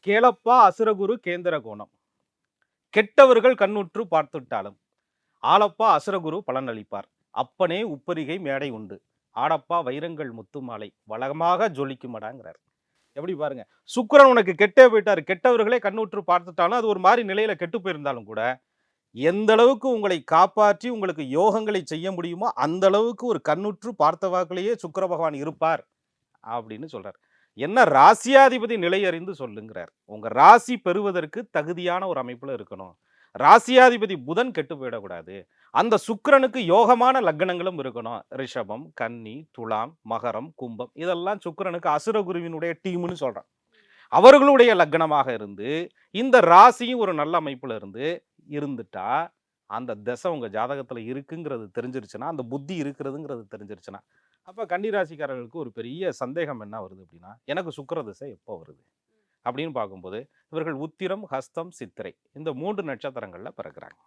கேளப்பா அசுரகுரு கேந்திர கோணம். கெட்டவர்கள் கண்ணுற்று பார்த்துட்டாலும் ஆளப்பா அசுரகுரு பலனளிப்பார். அப்பனே உப்பரிகை மேடை உண்டு. ஆடப்பா வைரங்கள் முத்து மாலை வளமாக ஜொலிக்குமடாங்கிறார். எப்படி பாருங்க. சுக்கிரன் உனக்கு கெட்டே போயிட்டாரு. கெட்டவர்களே கண்ணுற்று பார்த்துட்டாலும் அது ஒரு மாதிரி நிலையில கெட்டு போயிருந்தாலும் கூட எந்த அளவுக்கு உங்களை காப்பாற்றி உங்களுக்கு யோகங்களை செய்ய முடியுமோ அந்த அளவுக்கு ஒரு கண்ணுற்று பார்த்தவாக்கிலேயே சுக்கிர பகவான் இருப்பார் அப்படின்னு சொல்றார். என்ன ராசியாதிபதி நிலை அறிந்து சொல்லுங்கிறார். உங்க ராசி பெறுவதற்கு தகுதியான ஒரு அமைப்புல இருக்கணும். ராசியாதிபதி புதன் கெட்டு போயிடக்கூடாது. அந்த சுக்கிரனுக்கு யோகமான லக்னங்களும் இருக்கணும். ரிஷபம், கன்னி, துலாம், மகரம், கும்பம் இதெல்லாம் சுக்கிரனுக்கு அசுரகுருவினுடைய டீம்னு சொல்றான். அவர்களுடைய லக்னமாக இருந்து இந்த ராசியும் ஒரு நல்ல அமைப்புல இருந்துட்டா அந்த தசை உங்க ஜாதகத்துல இருக்குங்கிறது தெரிஞ்சிருச்சுன்னா, அந்த புத்தி இருக்கிறதுங்கிறது தெரிஞ்சிருச்சுன்னா, அப்ப கன்னி ராசிக்காரர்களுக்கு ஒரு பெரிய சந்தேகம் என்ன வருது அப்படின்னா, எனக்கு சுக்கிர தசை எப்போ வருது அப்படின்னு பார்க்கும்போது, இவர்கள் உத்திரம், ஹஸ்தம், சித்திரை இந்த 3 நட்சத்திரங்கள்ல பிறக்கிறாங்க.